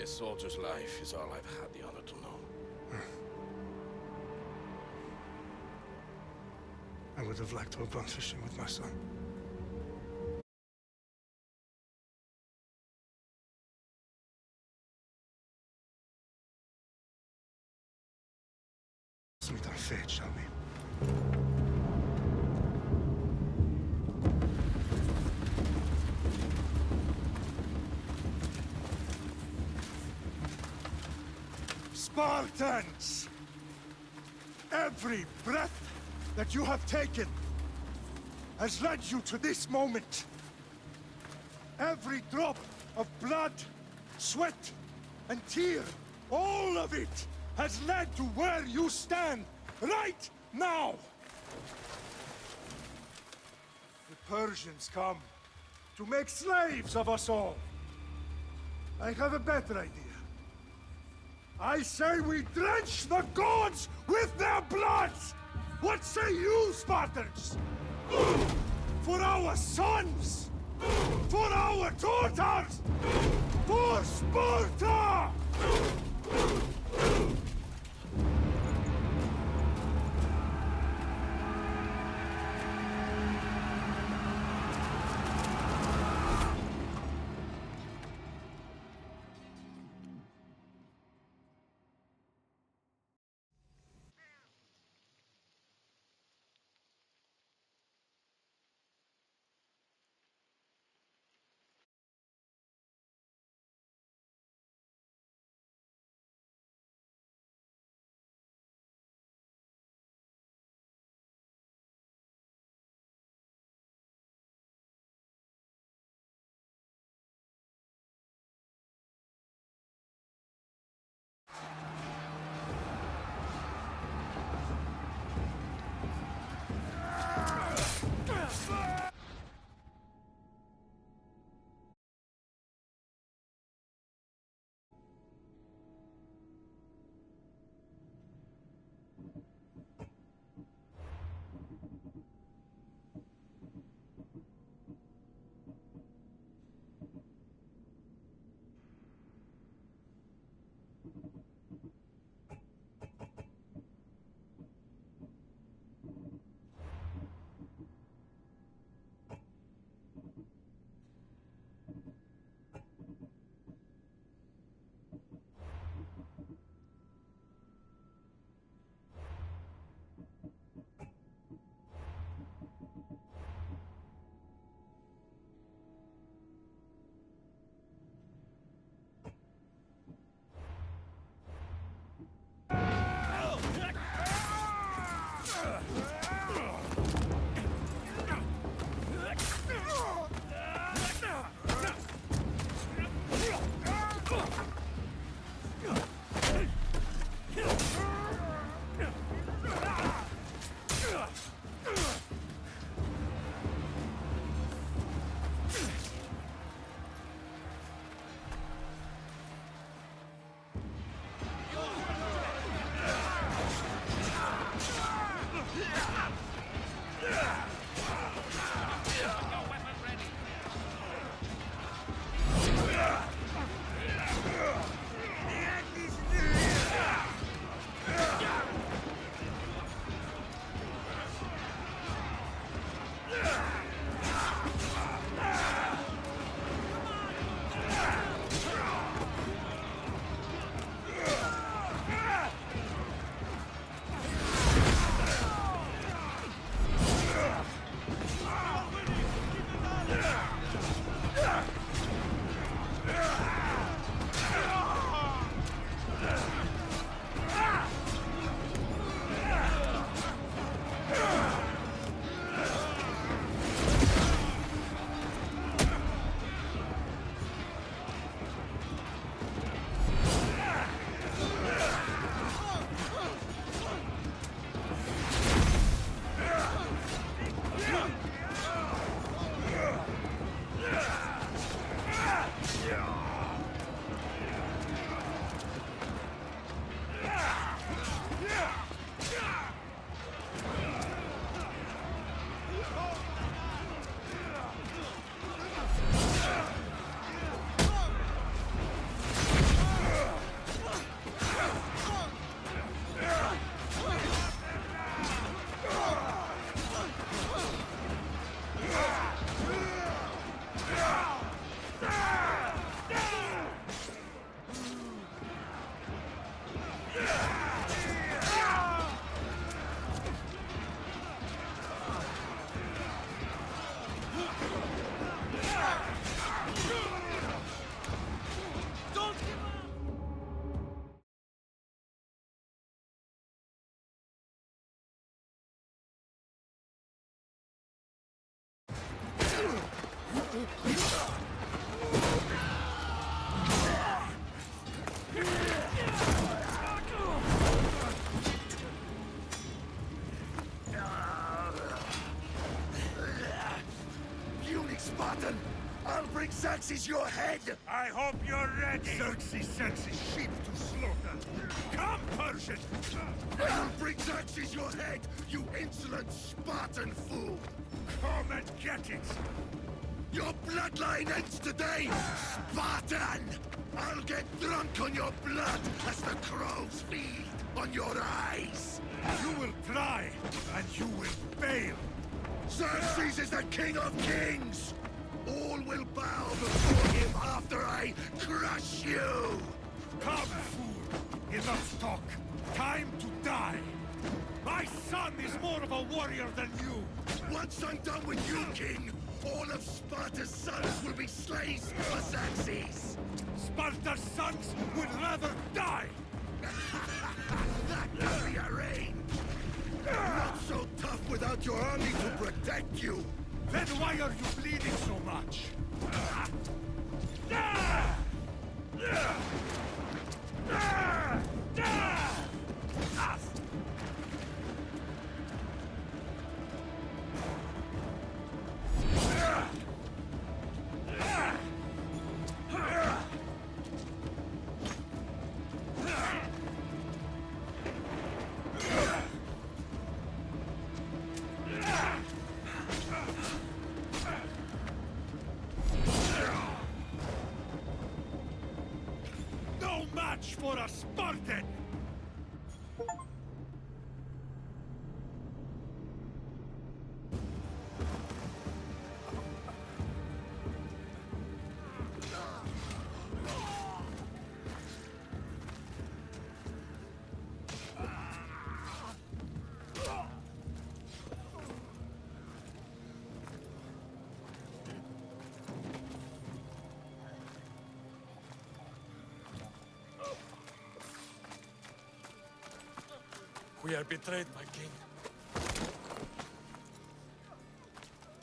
A soldier's life is all I've had the honor to know. I would have liked to have gone fishing with my son. Let's meet on fate, shall we? Spartans! Every breath that you have taken has led you to this moment. Every drop of blood, sweat, and tear, all of it has led to where you stand right now. The Persians come to make slaves of us all. I have a better idea. I say we drench the gods with their blood! What say you, Spartans? For our sons! For our daughters! For Sparta! Xerxes your head! I hope you're ready! Xerxes sends his sheep to slaughter. Come, Persian! I will bring Xerxes your head, you insolent Spartan fool! Come and get it! Your bloodline ends today, Spartan! I'll get drunk on your blood as the crows feed on your eyes! You will try, and you will fail! Xerxes is the king of kings! All will bow before him after I crush you! Come, fool! Enough talk! Time to die! My son is more of a warrior than you! Once I'm done with you, king, all of Sparta's sons will be slaves for Xerxes! Sparta's sons would rather die! That can be arranged! Not so tough without your army to protect you! Then why are you bleeding so much? No match for a Spartan! We are betrayed, my king.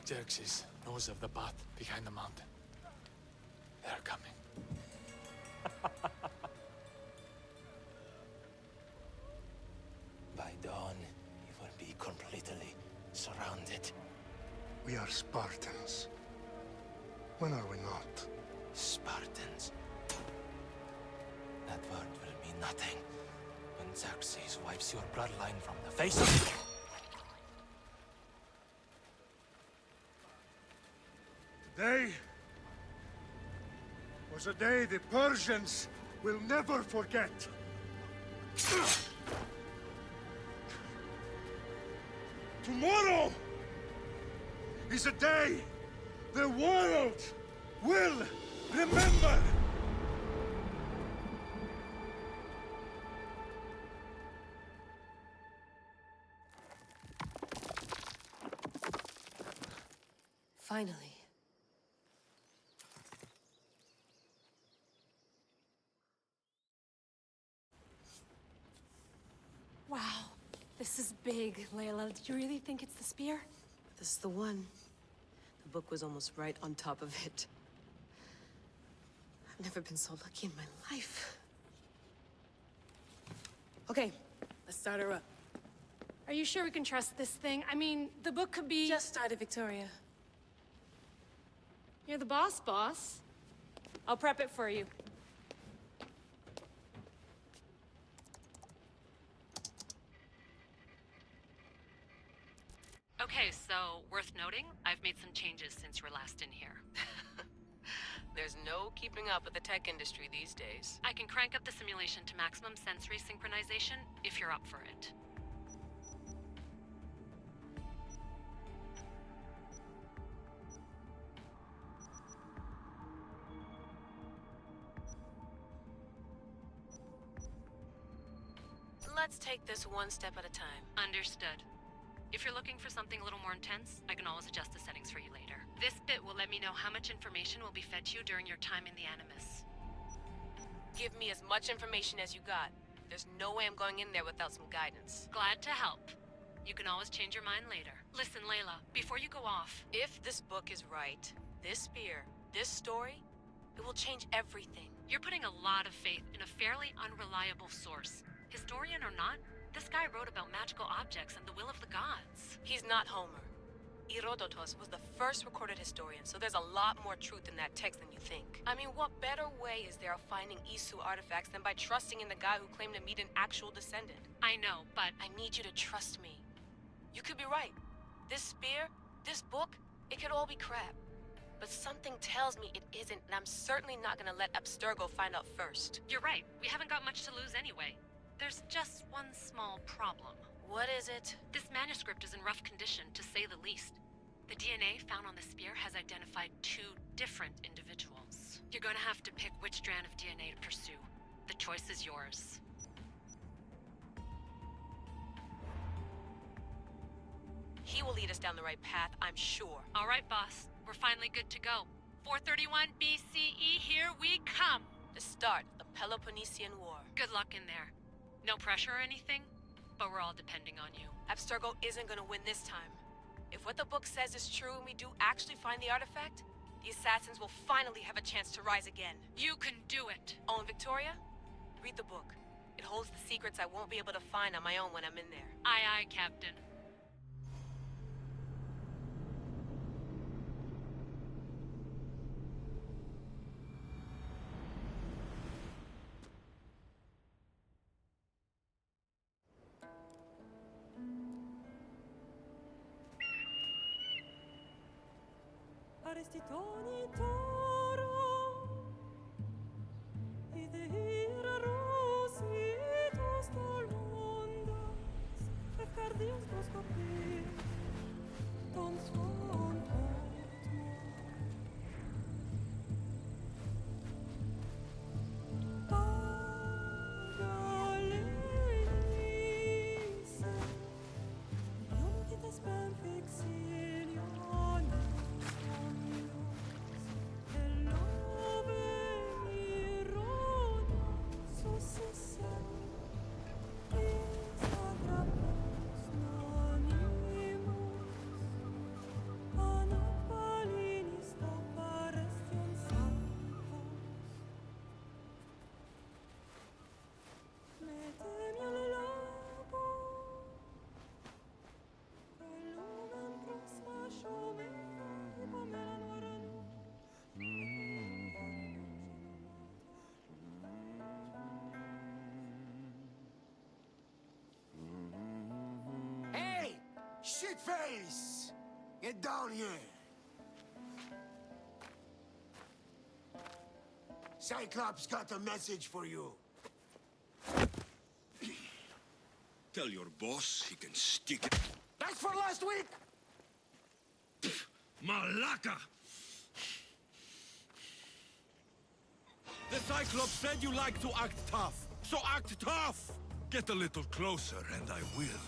Xerxes knows of the path behind the mountain. They are coming. By dawn, we will be completely surrounded. We are Spartans. When are we not? Spartans. That word will mean nothing when Xerxes wipes your bloodline from the face of... Today was a day the Persians will never forget. Tomorrow is a day the world will remember. Finally. Wow, this is big, Layla. Did you really think it's the spear? This is the one. The book was almost right on top of it. I've never been so lucky in my life. Okay, let's start her up. Are you sure we can trust this thing? I mean, the book could be... Just started, Victoria. You're the boss. I'll prep it for you. Okay, so worth noting, I've made some changes since you were last in here. There's no keeping up with the tech industry these days. I can crank up the simulation to maximum sensory synchronization if you're up for it. Let's take this one step at a time. Understood. If you're looking for something a little more intense, I can always adjust the settings for you later. This bit will let me know how much information will be fed to you during your time in the Animus. Give me as much information as you got. There's no way I'm going in there without some guidance. Glad to help. You can always change your mind later. Listen, Layla, before you go off... If this book is right, this spear, this story, it will change everything. You're putting a lot of faith in a fairly unreliable source. Historian or not, this guy wrote about magical objects and the will of the gods. He's not Homer. Herodotus was the first recorded historian, so there's a lot more truth in that text than you think. I mean, what better way is there of finding Isu artifacts than by trusting in the guy who claimed to meet an actual descendant? I know, but I need you to trust me. You could be right. This spear, this book, it could all be crap. But something tells me it isn't, and I'm certainly not gonna let Abstergo find out first. you're right. We haven't got much to lose anyway. There's just one small problem. What is it? This manuscript is in rough condition, to say the least. The DNA found on the spear has identified 2 different individuals. You're gonna have to pick which strand of DNA to pursue. The choice is yours. He will lead us down the right path, I'm sure. All right, boss. We're finally good to go. 431 BCE, here we come! The start of the Peloponnesian War. Good luck in there. No pressure or anything, but we're all depending on you. Abstergo isn't gonna win this time. If what the book says is true and we do actually find the artifact, the assassins will finally have a chance to rise again. You can do it! Oh, and Victoria? Read the book. It holds the secrets I won't be able to find on my own when I'm in there. Aye, aye, Captain. Arestitoni toro, ide ira rositos tolondas, efcardios dos copir, ton son Shitface! Get down here! Cyclops got a message for you. Tell your boss he can stick it. That's for last week! Malaka! The Cyclops said you like to act tough, so act tough! Get a little closer and I will.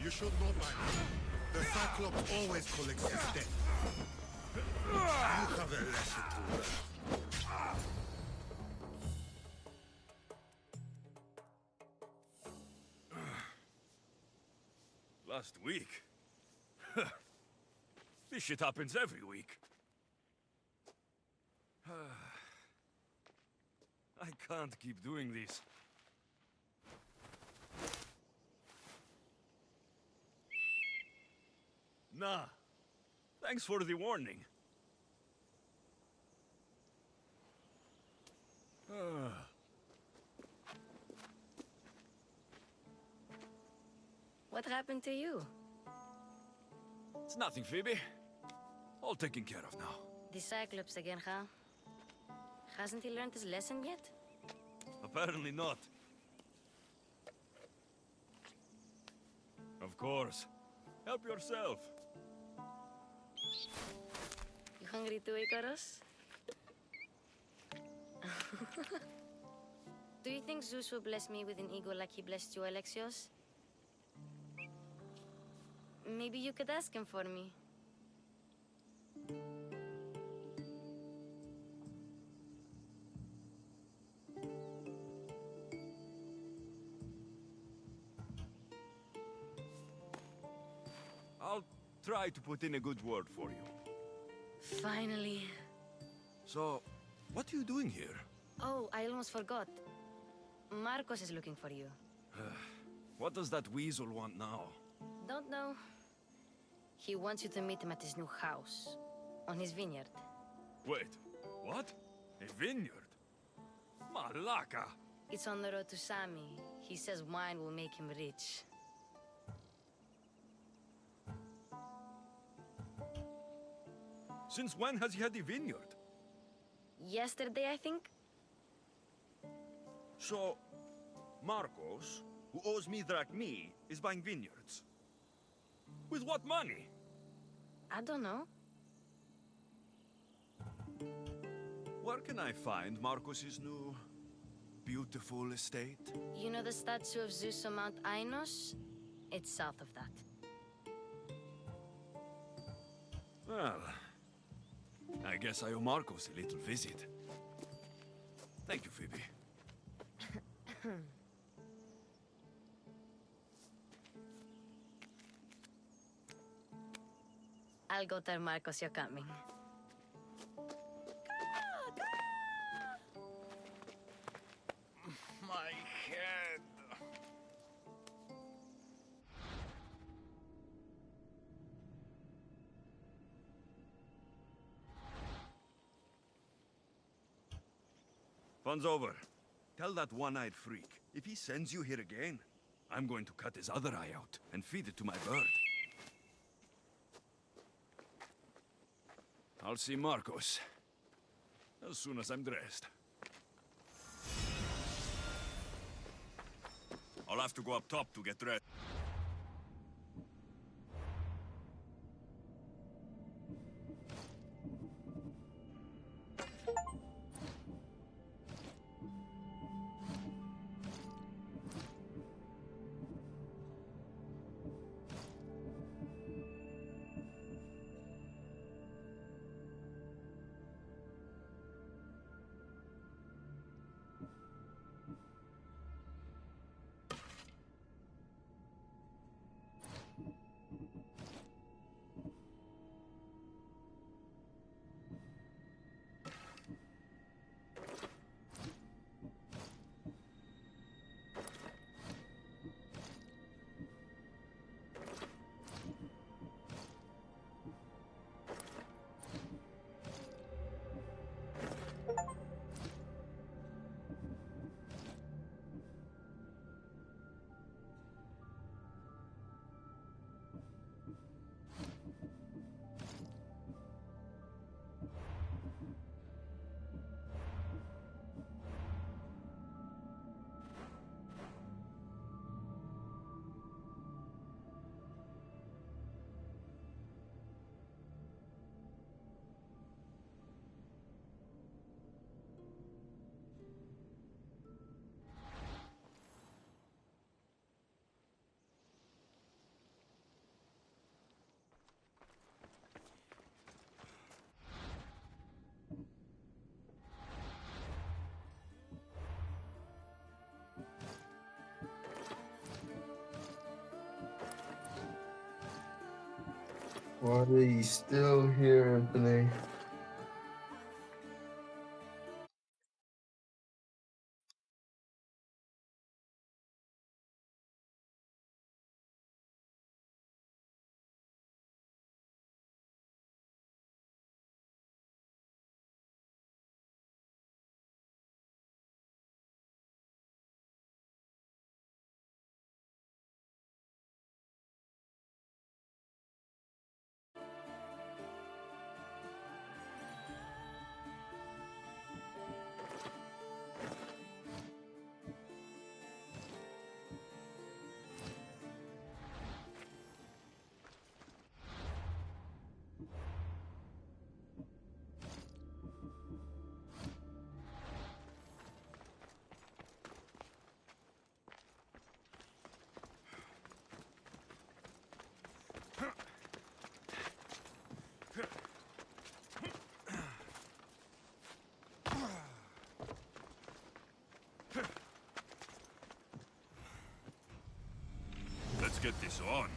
You should know by now. The Cyclops always collects his debt. You have a lesson to learn. Last week? This shit happens every week. I can't keep doing this. Nah. Thanks for the warning. What happened to you? It's nothing, Phoebe. All taken care of now. The Cyclops again, huh? Hasn't he learned his lesson yet? Apparently not. Of course. Help yourself. You hungry too, Icarus? Do you think Zeus will bless me with an ego like he blessed you, Alexios? Maybe you could ask him for me. I'll try to put in a good word for you. Finally. So, what are you doing here? Oh, I almost forgot. Marcos is looking for you. What does that weasel want now? Don't know. He wants you to meet him at his new house, on his vineyard. Wait, what? A vineyard? Malaka! It's on the road to Sami. He says wine will make him rich. Since when has he had a vineyard? Yesterday, I think? So, Marcos, who owes me drachmi, is buying vineyards. With what money? I don't know. Where can I find Marcos's new, beautiful estate? You know the statue of Zeus on Mount Ainos? It's south of that. Well, I guess I owe Marcos a little visit. Thank you, Phoebe. I'll go tell Marcos you're coming. My head. Fun's over. Tell that one-eyed freak, if he sends you here again, I'm going to cut his other eye out and feed it to my bird. I'll see Marcos as soon as I'm dressed. I'll have to go up top to get dressed. Why are you still here, Anthony? Let's get this on.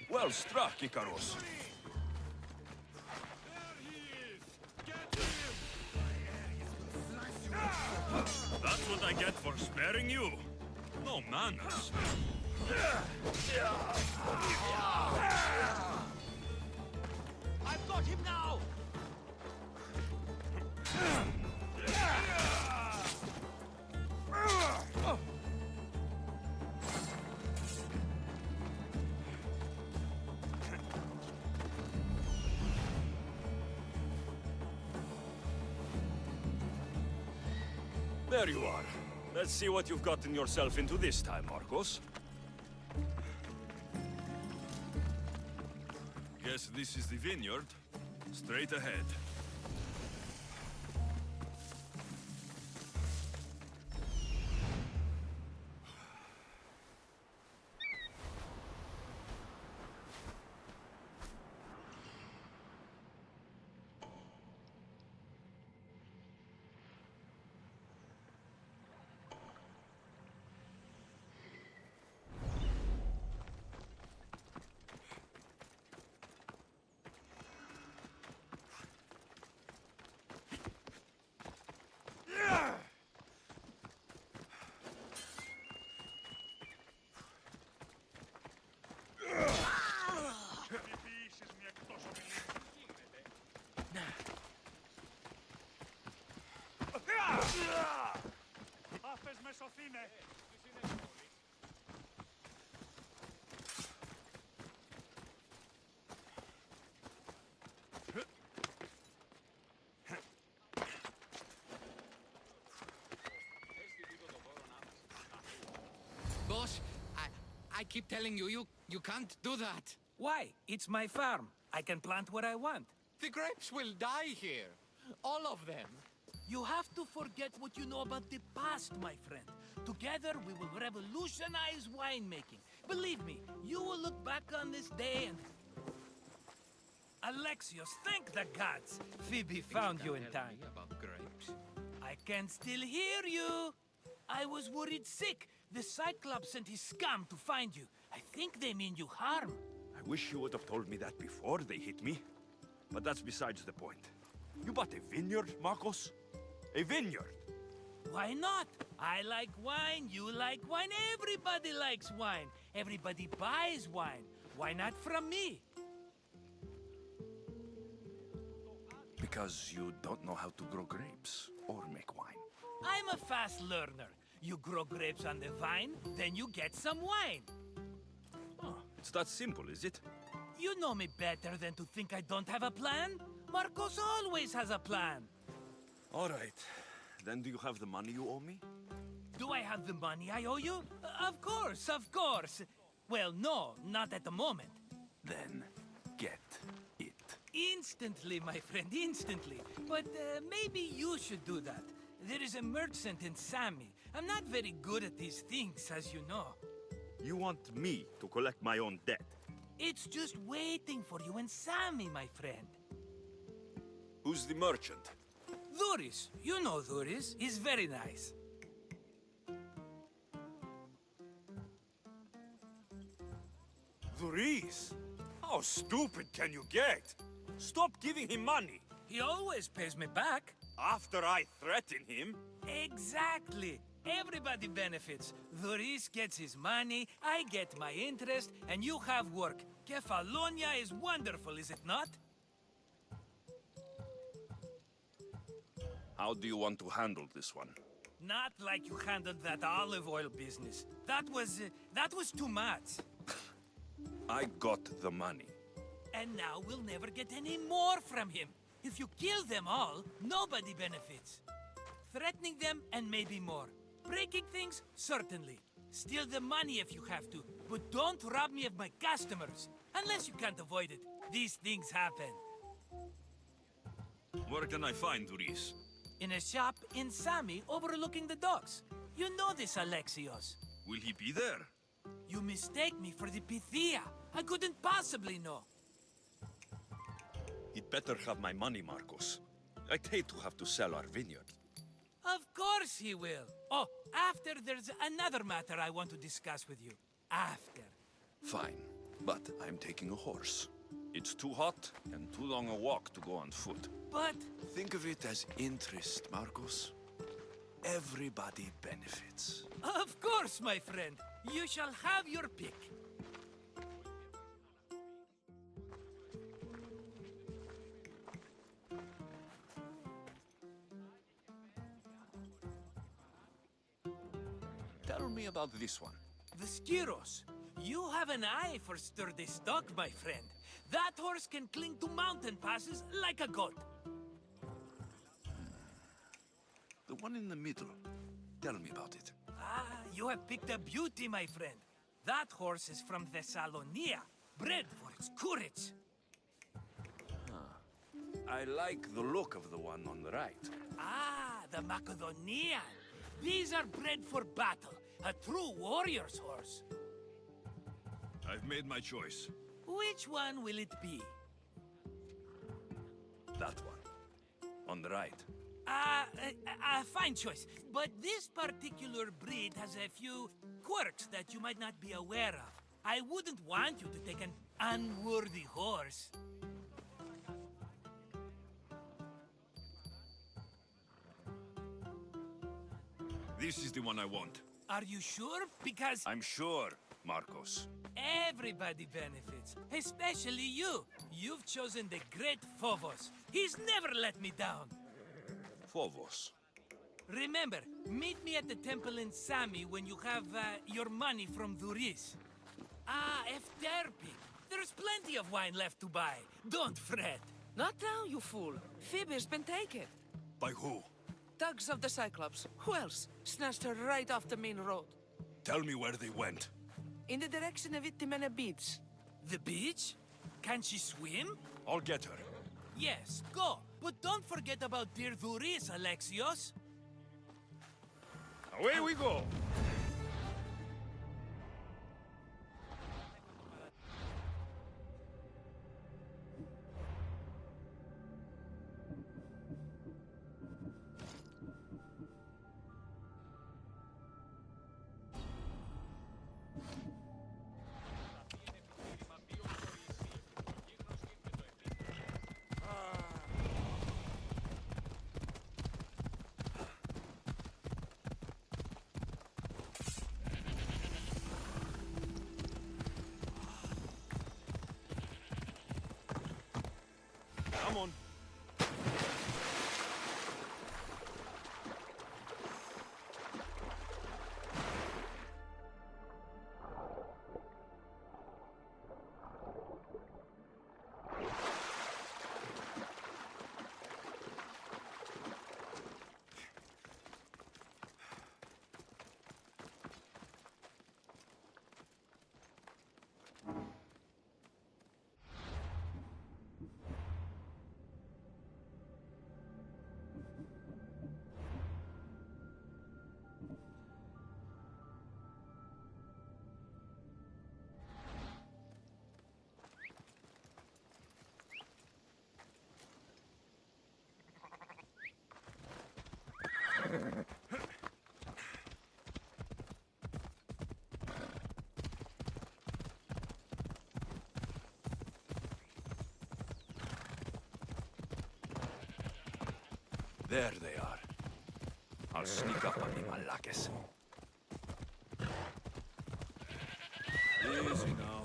Well struck, Icarus. That's what I get for sparing you. No manners. I've got him now! There you are. Let's see what you've gotten yourself into this time, Marcos. Guess this is the vineyard. Straight ahead. Boss, I keep telling you, you can't do that. Why? It's my farm. I can plant what I want. The grapes will die here. All of them. You have to forget what you know about the past, my friend. Together, we will revolutionize winemaking. Believe me, you will look back on this day and... Alexios, thank the gods! Phoebe found you in time. About grapes. I can still hear you! I was worried sick. The Cyclops sent his scum to find you. I think they mean you harm. I wish you would have told me that before they hit me. But that's besides the point. You bought a vineyard, Marcos? A vineyard? Why not? I like wine, you like wine, everybody likes wine. Everybody buys wine. Why not from me? Because you don't know how to grow grapes or make wine. I'm a fast learner. You grow grapes on the vine, then you get some wine. Oh, it's that simple, is it? You know me better than to think I don't have a plan. Marcos always has a plan. All right. Then do you have the money you owe me? Do I have the money I owe you? Of course, of course. Well, no, not at the moment. Then get it. Instantly, my friend, instantly. But maybe you should do that. There is a merchant in Sami. I'm not very good at these things, as you know. You want me to collect my own debt? It's just waiting for you in Sami, my friend. Who's the merchant? Duris. You know Duris. He's very nice. Duris? How stupid can you get? Stop giving him money. He always pays me back. After I threaten him? Exactly. Everybody benefits. Duris gets his money, I get my interest, and you have work. Kefalonia is wonderful, is it not? How do you want to handle this one? Not like you handled that olive oil business. That was too much. I got the money. And now we'll never get any more from him. If you kill them all, nobody benefits. Threatening them, and maybe more. Breaking things, certainly. Steal the money if you have to, but don't rob me of my customers. Unless you can't avoid it. These things happen. Where can I find Duris? In a shop in Sami overlooking the docks. You know this, Alexios. Will he be there? You mistake me for the Pythia. I couldn't possibly know. He'd better have my money, Marcos. I'd hate to have to sell our vineyard. Of course he will. Oh, after there's another matter I want to discuss with you. After. Fine, but I'm taking a horse. It's too hot and too long a walk to go on foot. But... Think of it as interest, Marcos. Everybody benefits. Of course, my friend. You shall have your pick. Tell me about this one. The Skiros. You have an eye for sturdy stock, my friend. That horse can cling to mountain passes like a goat. The one in the middle. Tell me about it. Ah, you have picked a beauty, my friend. That horse is from Thessalonia, bred for its courage. I like the look of the one on the right. Ah, the Macedonian. These are bred for battle, a true warrior's horse. I've made my choice. Which one will it be? That one. On the right. Fine choice. But this particular breed has a few quirks that you might not be aware of. I wouldn't want you to take an unworthy horse. This is the one I want. Are you sure? Because I'm sure, Marcos. everybody benefits, especially you. You've chosen the great Phobos. He's never let me down. Phobos. Remember, meet me at the temple in Sami when you have your money from Duris. Ah, Efterpi. There's plenty of wine left to buy. Don't fret. Not now, you fool. Phoebe's been taken. By who? Thugs of the Cyclops. Who else? Snatched her right off the main road. Tell me where they went. In the direction of Itimena Beach. The beach? Can she swim? I'll get her. Yes, go. But don't forget about dear Duris, Alexios. Away we go! Come on. There they are. I'll sneak up on the Malakes. Easy now.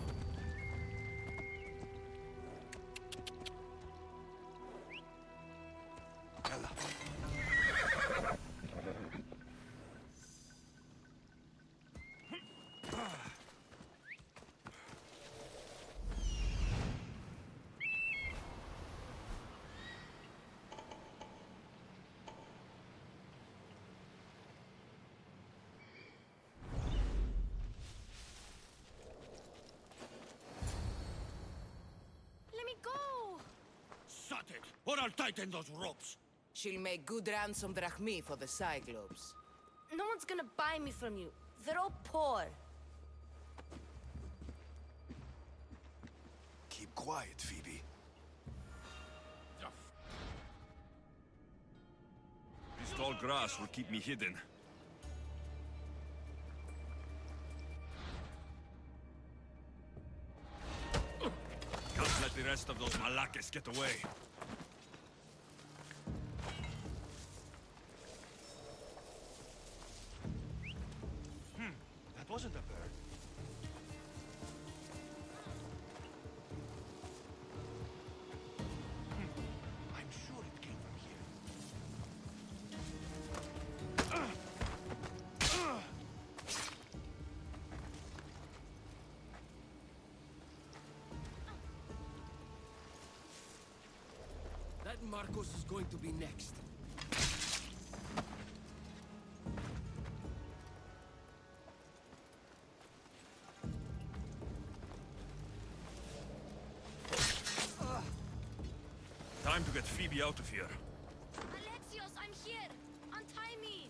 Ella. Let me go! Shut it, or I'll tighten those ropes. She'll make good ransom drachmi for the Cyclops. No one's gonna buy me from you. They're all poor. Keep quiet, Phoebe. tall grass will keep me hidden. Can't let the rest of those Malakis get away. That wasn't a bird. I'm sure it came from here. That Marcos is going to be next. Time to get Phoebe out of here. Alexios, I'm here! Untie me!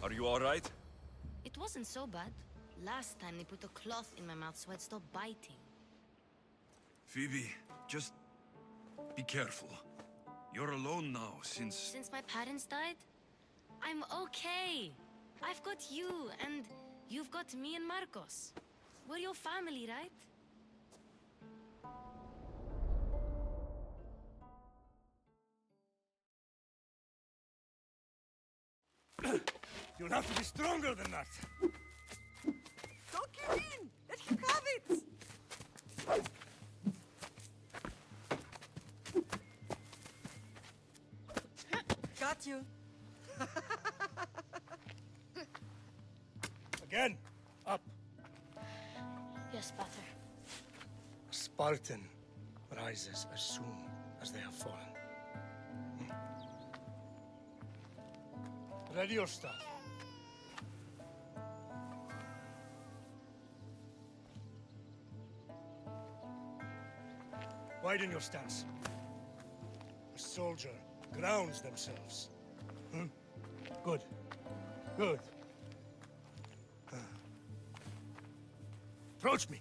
Are you all right? It wasn't so bad. Last time they put a cloth in my mouth so I'd stop biting. Phoebe, just be careful. You're alone now since... Since my parents died, I'm okay. I've got you, and you've got me and Marcos. We're your family, right? You'll have to be stronger than that. Don't give in! Let him have it! Got you. Again, up. Yes, Pater. A Spartan rises as soon as they have fallen. Ready your staff. Widen your stance. A soldier grounds themselves. Good. Good. Approach me.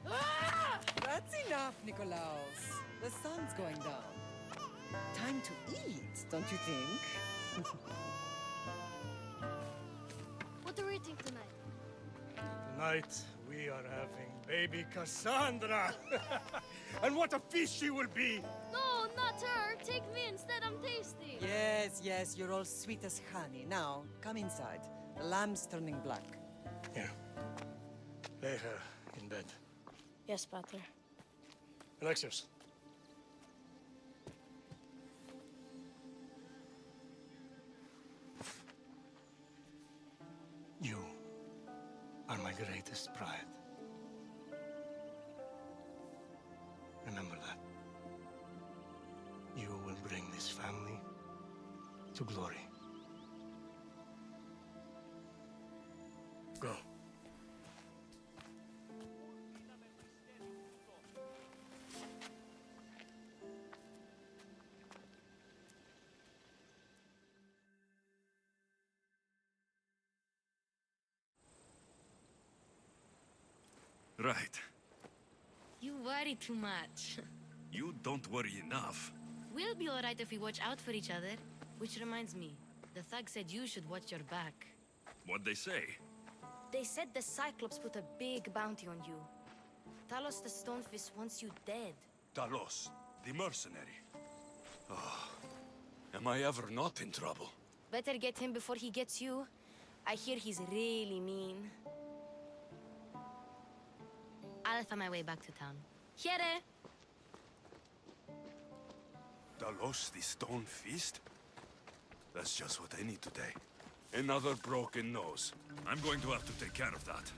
That's enough, Nikolaos. The sun's going down. Time to eat, don't you think? What are we eating tonight? Tonight, we are having baby Kassandra. And what a feast she will be! No, not her! Take me instead, I'm tasty! Yes, yes, you're all sweet as honey. Now, come inside. The lamb's turning black. Here. Lay her in bed. Yes, Pater. Alexios. You are my greatest pride. Remember that. You will bring this family to glory. Go. Right. You worry too much. You don't worry enough. We'll be alright if we watch out for each other. Which reminds me, the thug said you should watch your back. What'd they say? They said the Cyclops put a big bounty on you. Talos the Stonefist wants you dead. Talos, the mercenary. Oh, am I ever not in trouble? Better get him before he gets you. I hear he's really mean. I'll find my way back to town. Here! Talos, the Stone Fist? That's just what I need today. Another broken nose. I'm going to have to take care of that.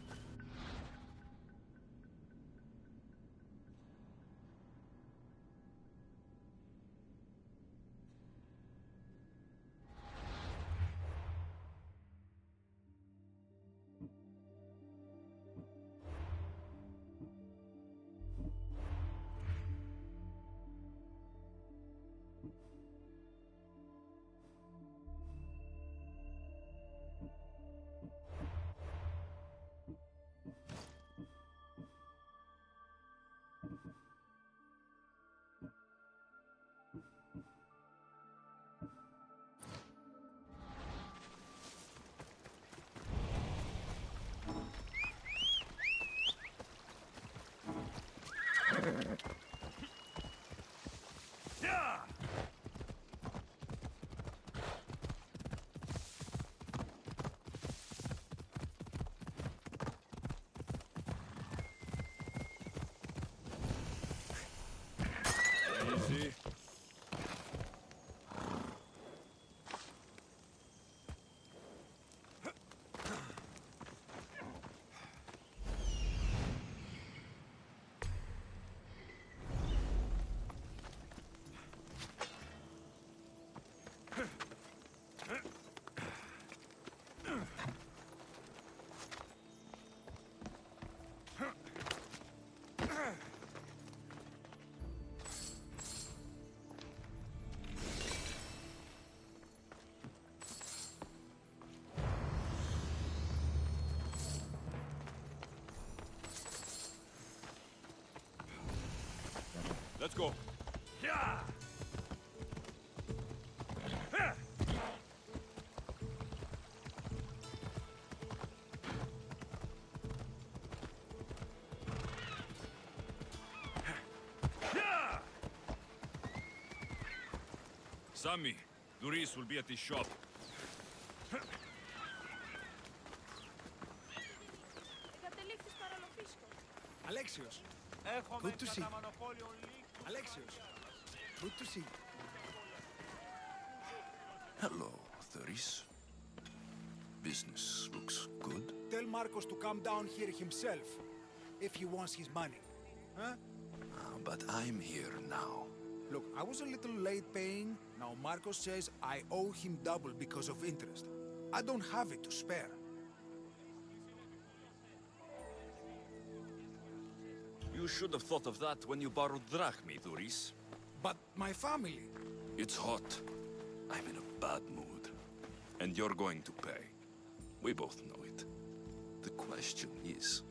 Let's go. Yeah! Sammy, Doris will be at his shop. Alexios, good to see you. Alexios, good to see you. Hello, Doris. Business looks good. Tell Marcos to come down here himself, if he wants his money. Huh? But I'm here now. Look, I was a little late paying. Now Marcos says I owe him double because of interest. I don't have it to spare. You should have thought of that when you borrowed drachmi, Doris. But my family... It's hot. I'm in a bad mood. And you're going to pay. We both know it. The question is,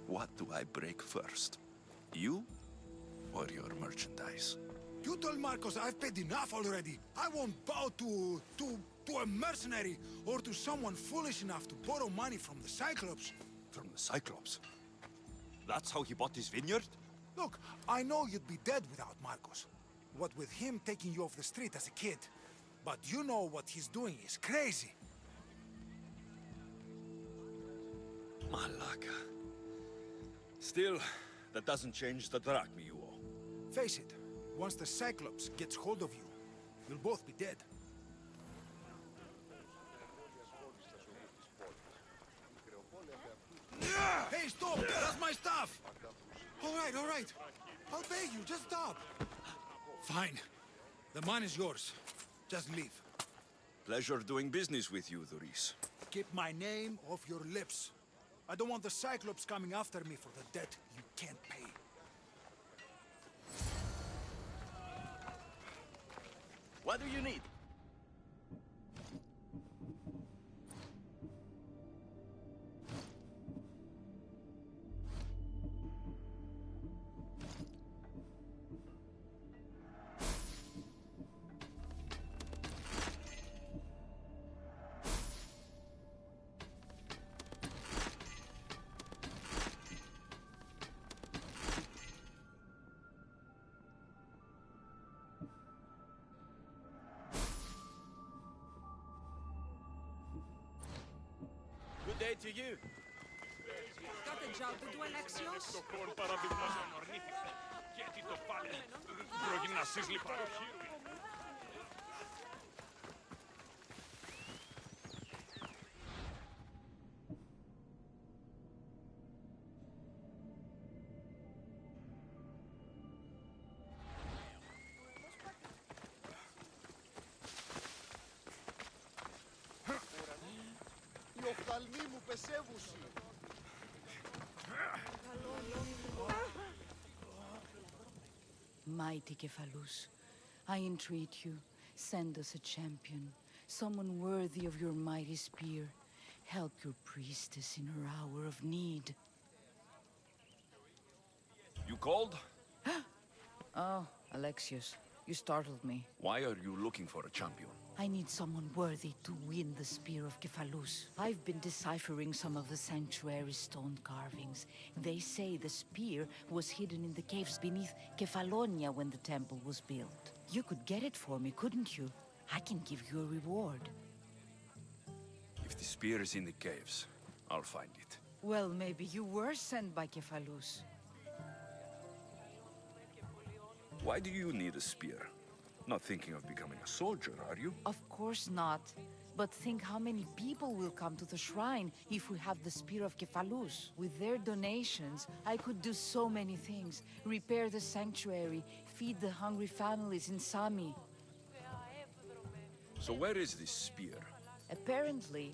what do I break first? You or your merchandise? You told Marcos I've paid enough already. I won't bow to a mercenary or to someone foolish enough to borrow money from the Cyclops. From the Cyclops? That's how he bought his vineyard? Look, I know you'd be dead without Marcos. What with him taking you off the street as a kid. But you know what he's doing is crazy. Malaka. Still, that doesn't change the drachmi you owe. Face it, once the Cyclops gets hold of you, you'll both be dead. Hey, stop! That's my stuff! All right. I'll pay you, just stop. Fine. The money's yours. Just leave. Pleasure doing business with you, Doris. Keep my name off your lips. I don't want the Cyclops coming after me for the debt you can't pay. What do you need? Good day to you. Got a job to do, Alexios? Οι οφθαλμοί μου πεσεύουσι. Mighty Kephalus, I entreat you, send us a champion, someone worthy of your mighty spear. Help your priestess in her hour of need. You called? Oh, Alexios, you startled me. Why are you looking for a champion? I need someone worthy to win the spear of Kephalus. I've been deciphering some of the sanctuary's stone carvings. They say the spear was hidden in the caves beneath Kefalonia when the temple was built. You could get it for me, couldn't you? I can give you a reward. If the spear is in the caves, I'll find it. Well, maybe you were sent by Kephalus. Why do you need a spear? Not thinking of becoming a soldier, are you? Of course not. But think how many people will come to the shrine if we have the spear of Kephalus. With their donations, I could do so many things. Repair the sanctuary, feed the hungry families in Sami. So where is this spear? Apparently,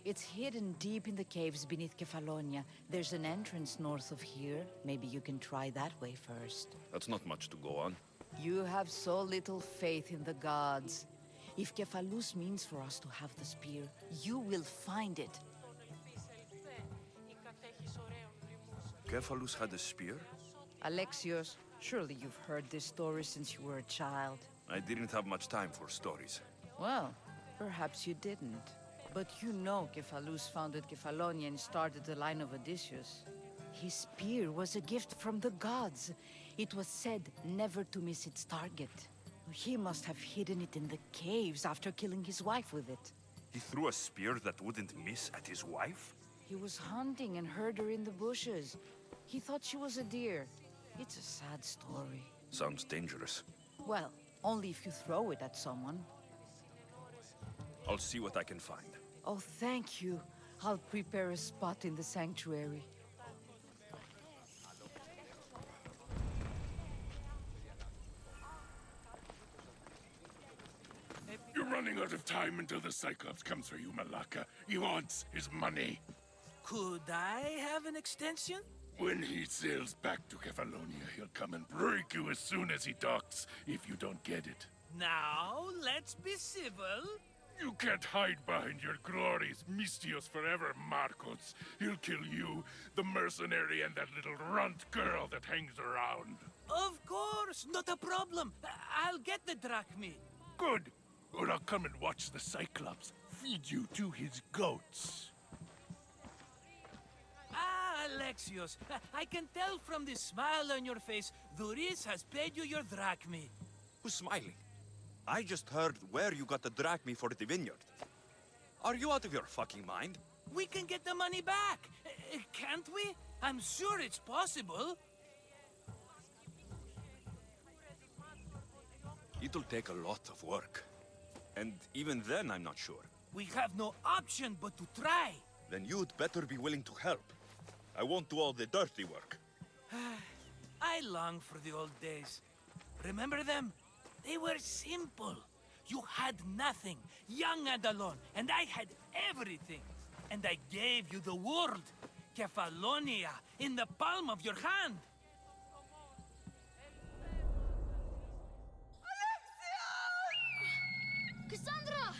it's hidden deep in the caves beneath Kefalonia. There's an entrance north of here. Maybe you can try that way first. That's not much to go on. You have so little faith in the gods. If Kephalus means for us to have the spear, you will find it. Kephalus had a spear? Alexios, Surely you've heard this story since you were a child. I didn't have much time for stories. Well, perhaps you didn't. But you know Kephalus founded Kefalonia and started the line of Odysseus. His spear was a gift from the gods. It was said never to miss its target. He must have hidden it in the caves after killing his wife with it. He threw a spear that wouldn't miss at his wife? He was hunting and heard her in the bushes. He thought she was a deer. It's a sad story. Sounds dangerous. Well, only if you throw it at someone. I'll see what I can find. Oh, thank you. I'll prepare a spot in the sanctuary. You're running out of time until the Cyclops comes for you, Malaka. He wants his money. Could I have an extension? When he sails back to Kefalonia, he'll come and break you as soon as he docks, if you don't get it. Now, let's be civil. You can't hide behind your glories, Mistios forever, Marcos. He'll kill you, the mercenary, and that little runt girl that hangs around. Of course, not a problem. I'll get the drachmi. Good. Or I'll come and watch the Cyclops feed you to his goats. Ah, Alexios, I can tell from the smile on your face, Duris has paid you your drachmi. Who's smiling? I just heard where you got the drachmi for the vineyard. Are you out of your fucking mind? We can get the money back, can't we? I'm sure it's possible. It'll take a lot of work. And even then, I'm not sure. We have no option but to try. Then you'd better be willing to help. I won't do all the dirty work. I long for the old days. Remember them? They were simple. You had nothing, young and alone, and I had everything. And I gave you the world, Kefalonia, in the palm of your hand. Kassandra!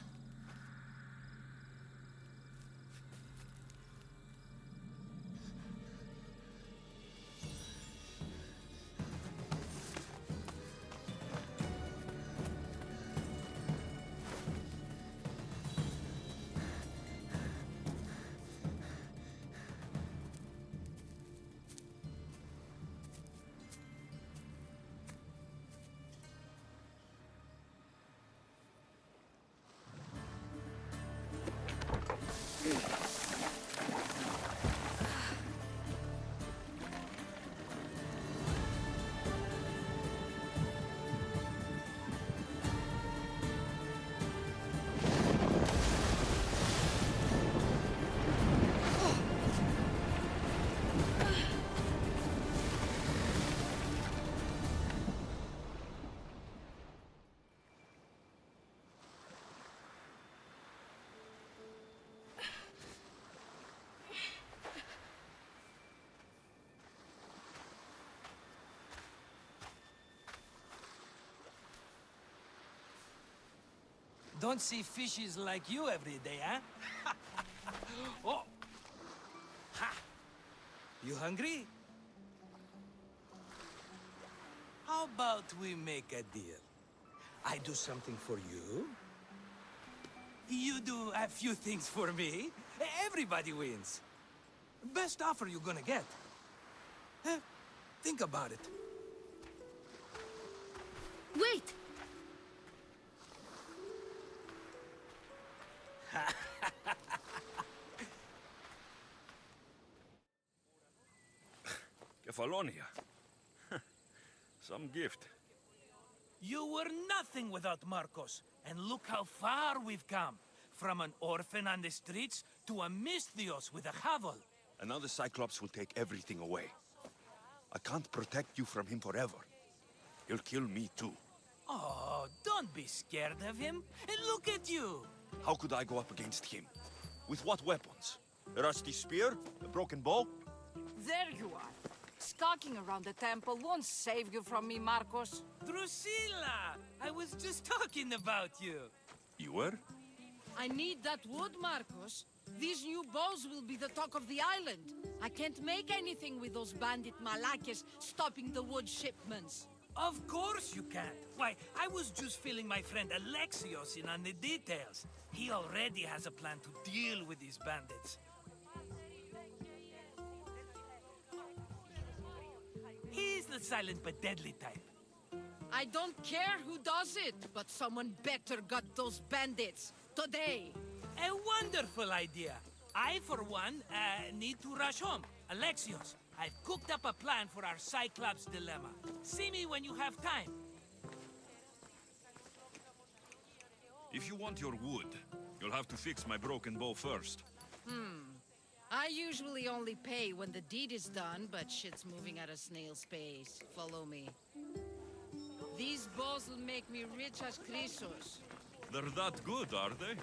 Don't see fishes like you every day, huh? Oh! Ha! You hungry? How about we make a deal? I do something for you. You do a few things for me. Everybody wins. Best offer you're gonna get. Think about it. Wait! Kefalonia. Some gift. You were nothing without Marcos, and look how far we've come. From an orphan on the streets to a Mistios with a hovel. And now the Cyclops will take everything away. I can't protect you from him forever. He'll kill me too. Oh, don't be scared of him. And look at you. How could I go up against him? With what weapons? A rusty spear? A broken bow? There you are. Skulking around the temple won't save you from me, Marcos. Drusilla! I was just talking about you. You were? I need that wood, Marcos. These new bows will be the talk of the island. I can't make anything with those bandit malakes stopping the wood shipments. Of course you can't. Why, I was just filling my friend Alexios in on the details. He already has a plan to deal with these bandits. He's the silent but deadly type. I don't care who does it, but someone better got those bandits. Today. A wonderful idea. I, for one, need to rush home. Alexios, I've cooked up a plan for our Cyclops dilemma. See me when you have time. If you want your wood, you'll have to fix my broken bow first. I usually only pay when the deed is done, but shit's moving at a snail's pace. Follow me. These bows will make me rich as Chrysos. They're that good, are they?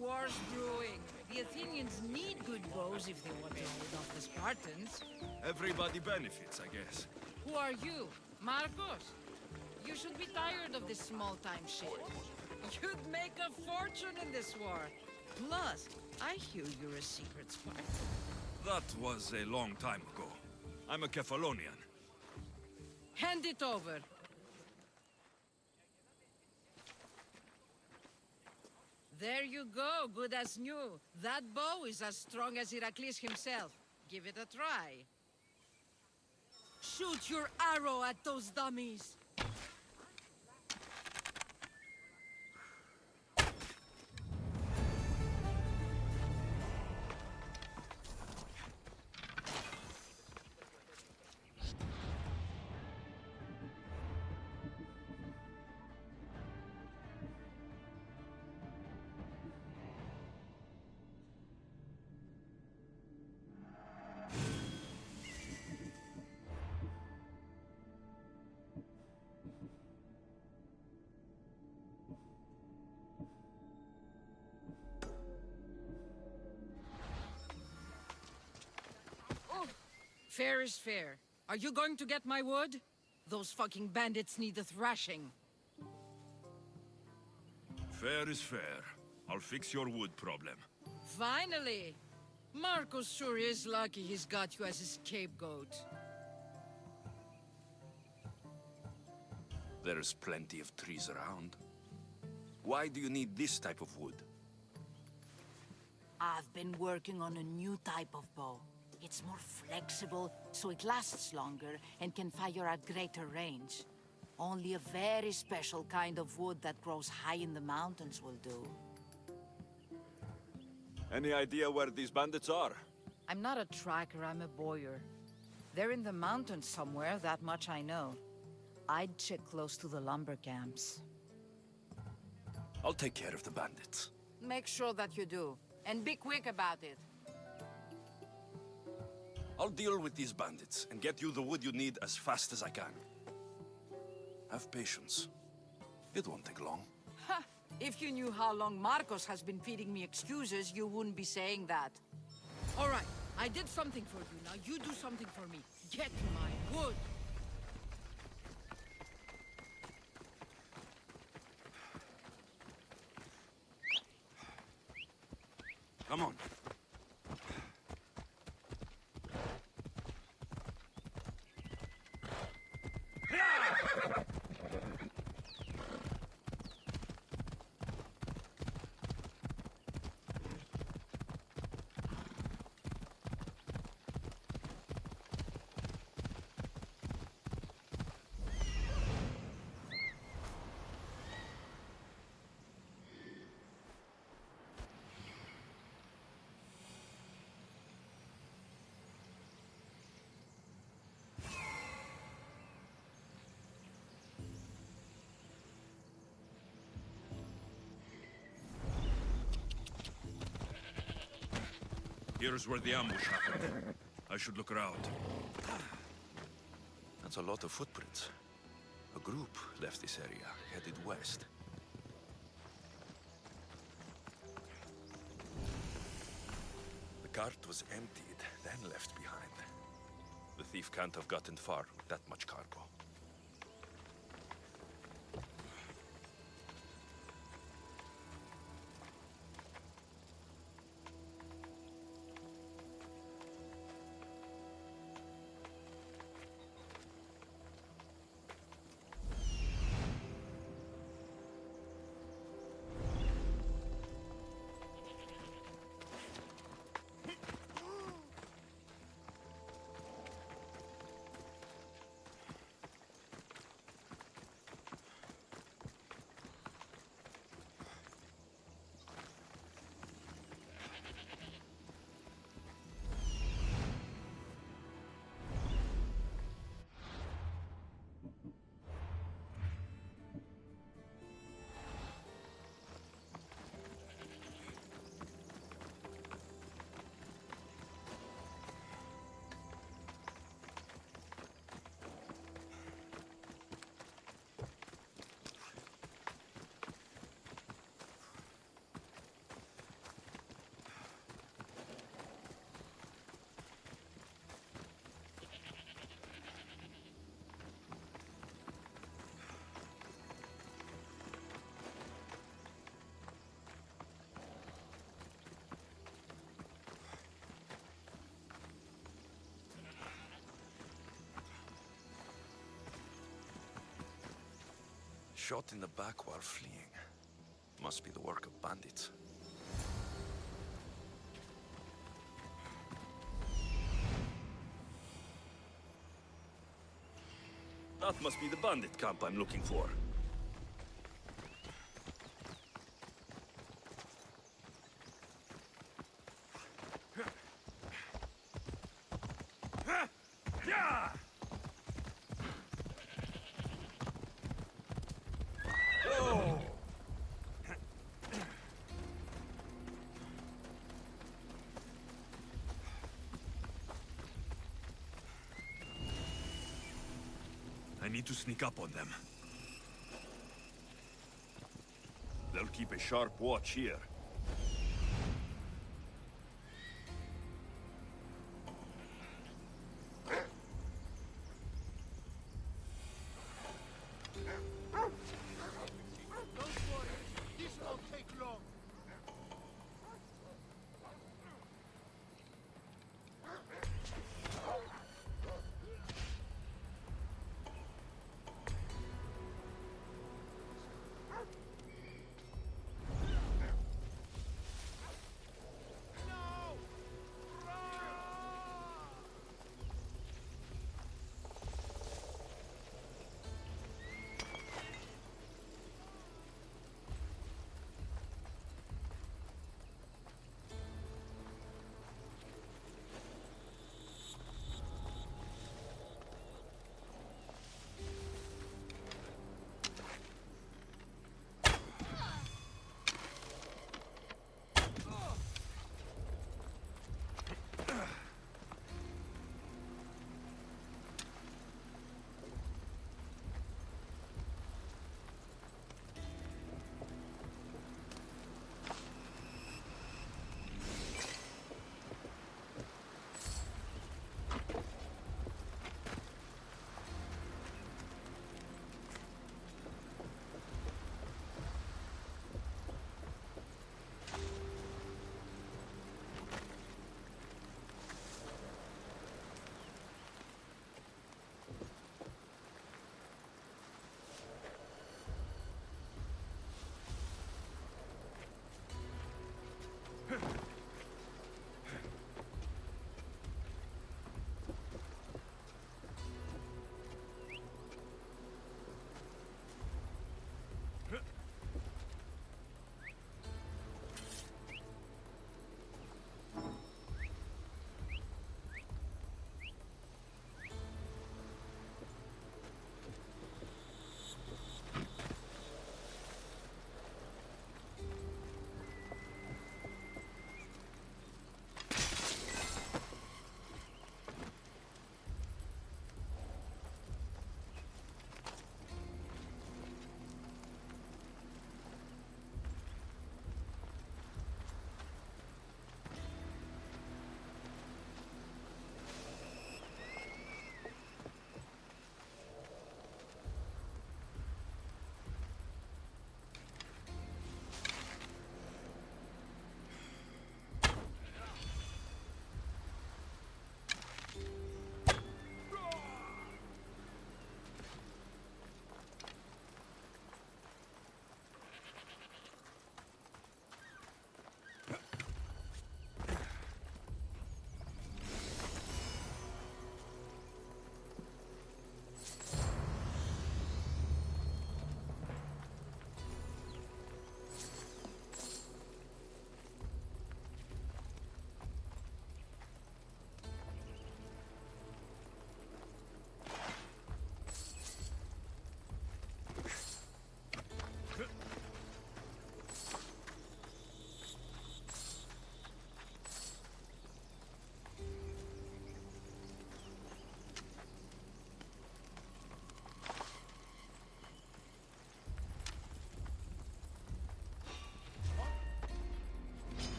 War's brewing. The Athenians need good bows if they want to hold off the Spartans. Everybody benefits, I guess. Who are you? Marcos? You should be tired of this small-time shit. You'd make a fortune in this war. Plus, I hear you're a secret Spartan. That was a long time ago. I'm a Kephalonian. Hand it over. There you go, good as new. That bow is as strong as Heracles himself. Give it a try. Shoot your arrow at those dummies. Fair is fair. Are you going to get my wood? Those fucking bandits need a thrashing. Fair is fair. I'll fix your wood problem. Finally! Marcos sure is lucky he's got you as his scapegoat. There's plenty of trees around. Why do you need this type of wood? I've been working on a new type of bow. It's more flexible, so it lasts longer and can fire at greater range. Only a very special kind of wood that grows high in the mountains will do. Any idea where these bandits are? I'm not a tracker, I'm a boyer. They're in the mountains somewhere, that much I know. I'd check close to the lumber camps. I'll take care of the bandits. Make sure that you do, and be quick about it. I'll deal with these bandits and get you the wood you need as fast as I can. Have patience. It won't take long. Ha! If you knew how long Marcos has been feeding me excuses, you wouldn't be saying that. All right, I did something for you. Now you do something for me. Get my wood. Come on. Here's where the ambush happened. I should look around. That's a lot of footprints. A group left this area, headed west. The cart was emptied, then left behind. The thief can't have gotten far with that much cargo. Shot in the back while fleeing. Must be the work of bandits. That must be the bandit camp I'm looking for. I need to sneak up on them. They'll keep a sharp watch here.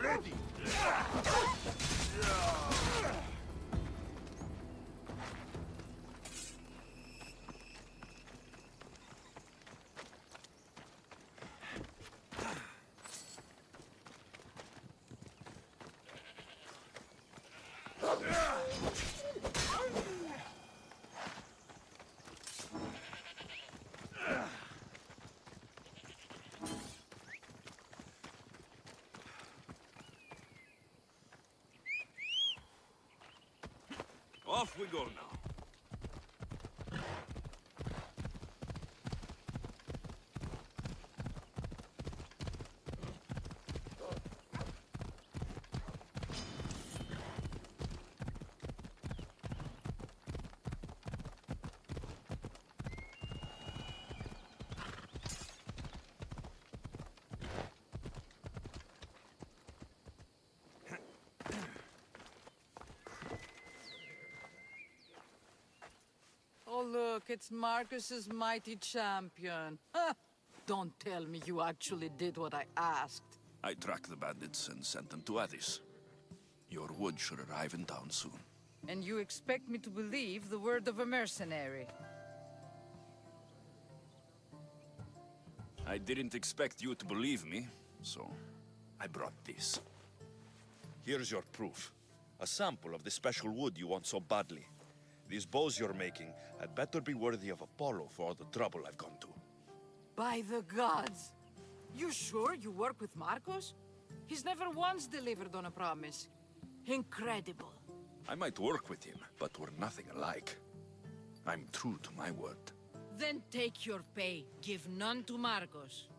Ready! Off we go now. Oh, look, it's Marcus's mighty champion. Ha! Don't tell me you actually did what I asked. I tracked the bandits and sent them to Odyssey. Your wood should arrive in town soon. And you expect me to believe the word of a mercenary? I didn't expect you to believe me, so I brought this. Here's your proof. A sample of the special wood you want so badly. These bows you're making had better be worthy of Apollo for all the trouble I've gone to. By the gods! You sure you work with Marcos? He's never once delivered on a promise. Incredible. I might work with him, but we're nothing alike. I'm true to my word. Then take your pay. Give none to Marcos.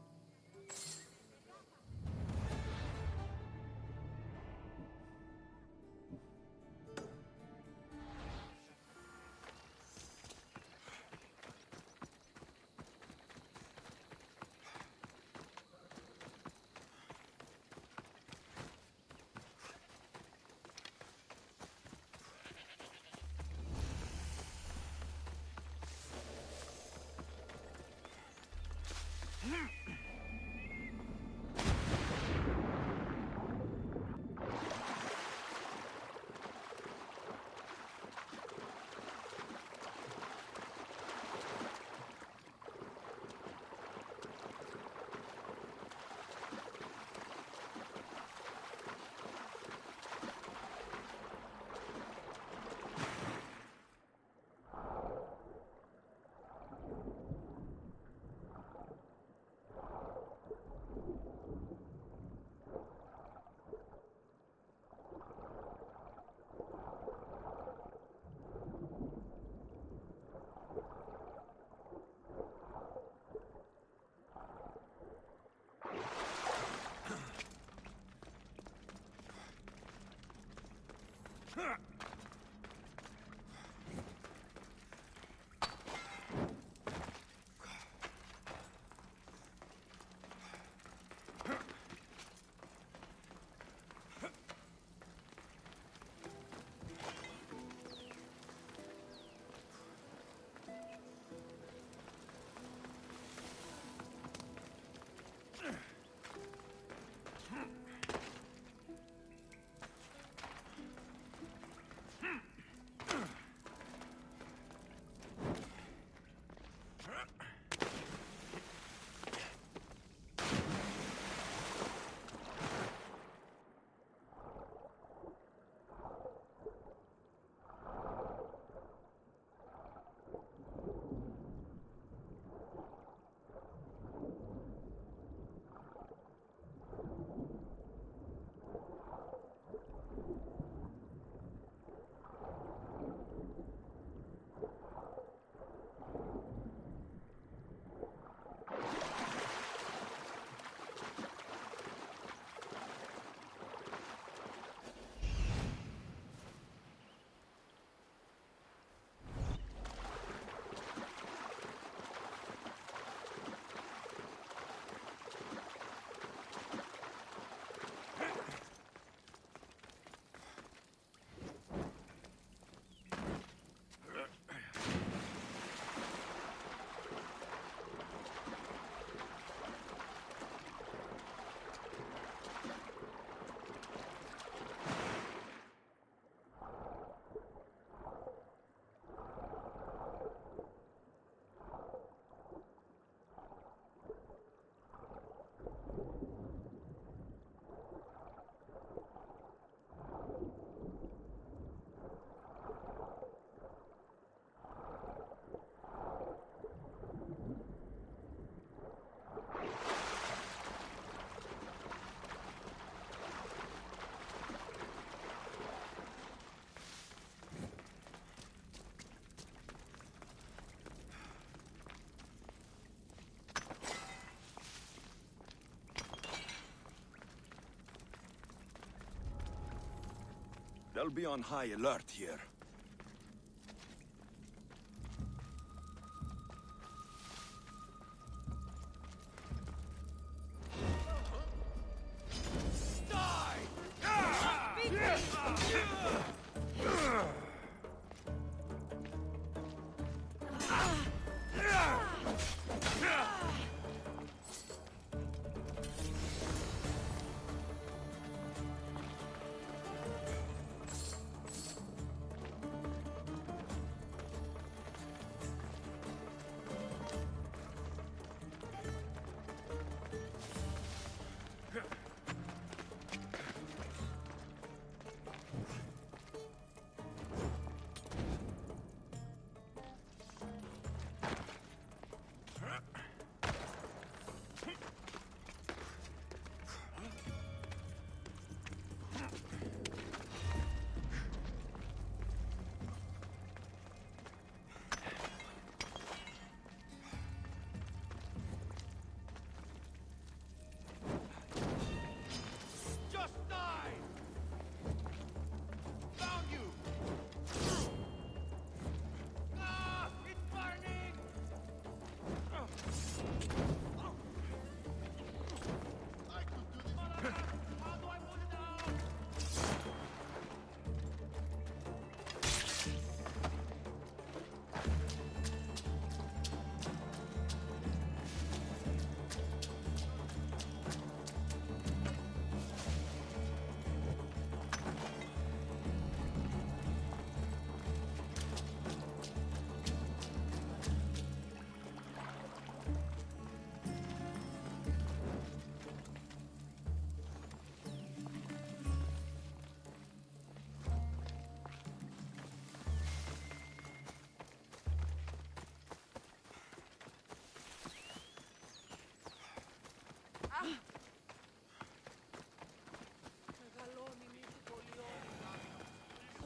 They'll be on high alert here.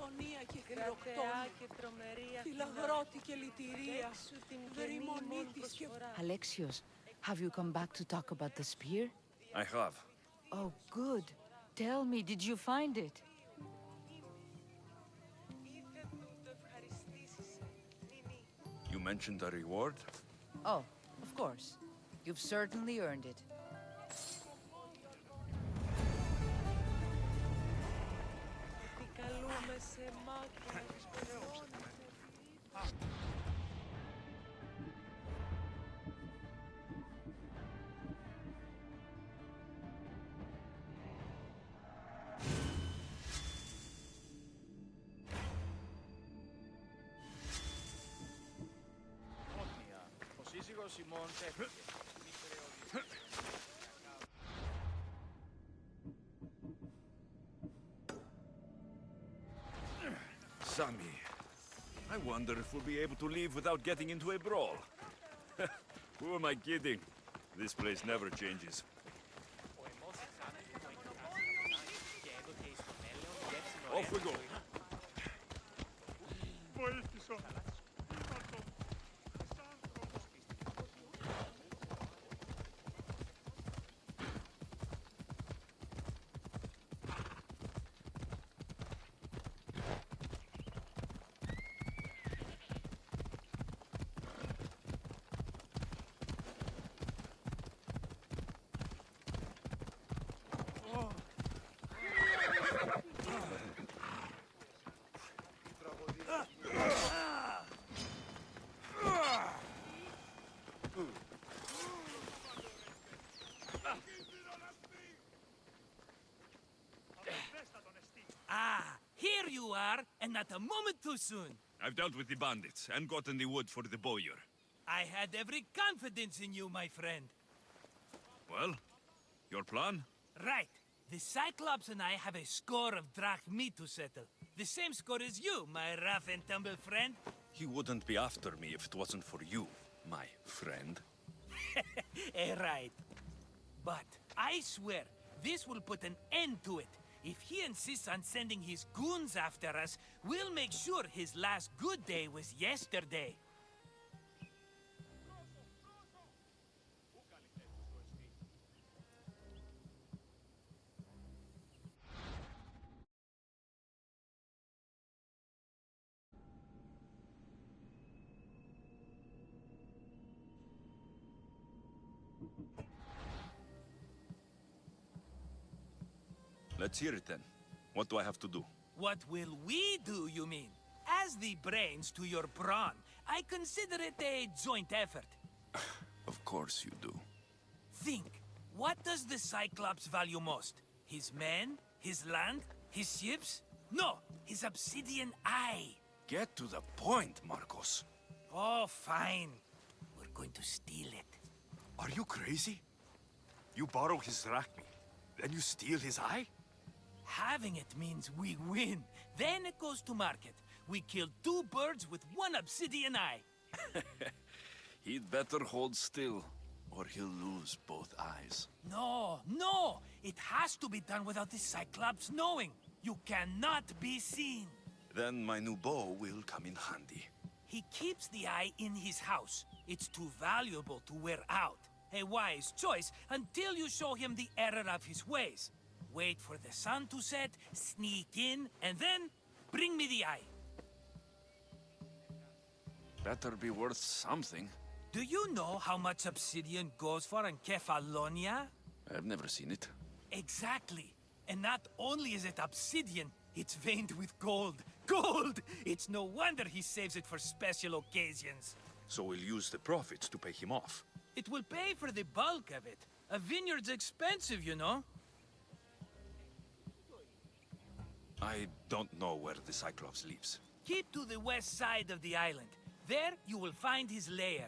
Αγωνία και χειροκτόνη, φυλαγρώτη και λυτηρία, δερημονή της και... Alexios, have you come back to talk about the spear? I have. Oh, good. Tell me, did you find it? You mentioned a reward? Oh, of course. You've certainly earned it. Ο σύζυγος ημών έφυγε. Sammy, I wonder if we'll be able to leave without getting into a brawl. Who am I kidding? This place never changes. Off we go. Here you are, and not a moment too soon. I've dealt with the bandits and gotten the wood for the bowyer. I had every confidence in you, my friend. Well, your plan? Right. The Cyclops and I have a score of drachmi to settle. The same score as you, my rough and tumble friend. He wouldn't be after me if it wasn't for you, my friend. Right. But I swear, this will put an end to it. If he insists on sending his goons after us, we'll make sure his last good day was yesterday. Let's hear it then. What do I have to do? What will we do, you mean? As the brains to your brawn, I consider it a joint effort. Of course you do. Think, what does the Cyclops value most? His men? His land? His ships? No, his obsidian eye. Get to the point, Marcos. Oh, fine. We're going to steal it. Are you crazy? You borrow his drachmi, then you steal his eye? Having it means we win. Then it goes to market. We kill 2 birds with 1 obsidian eye. He'd better hold still, or he'll lose both eyes. No, no! It has to be done without the Cyclops knowing. You cannot be seen. Then my new bow will come in handy. He keeps the eye in his house. It's too valuable to wear out. A wise choice until you show him the error of his ways. Wait for the sun to set, sneak in, and then bring me the eye. Better be worth something. Do you know how much obsidian goes for in Kefalonia? I've never seen it. Exactly. And not only is it obsidian, it's veined with gold. Gold! It's no wonder he saves it for special occasions. So we'll use the profits to pay him off. It will pay for the bulk of it. A vineyard's expensive, you know. I don't know where the Cyclops lives. Keep to the west side of the island. There, you will find his lair.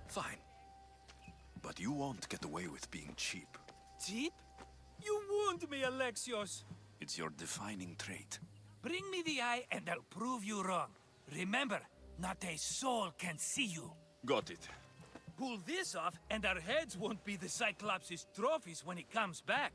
Fine. But you won't get away with being cheap. Cheap? You wound me, Alexios. It's your defining trait. Bring me the eye and I'll prove you wrong. Remember, not a soul can see you. Got it. Pull this off and our heads won't be the Cyclops' trophies when he comes back.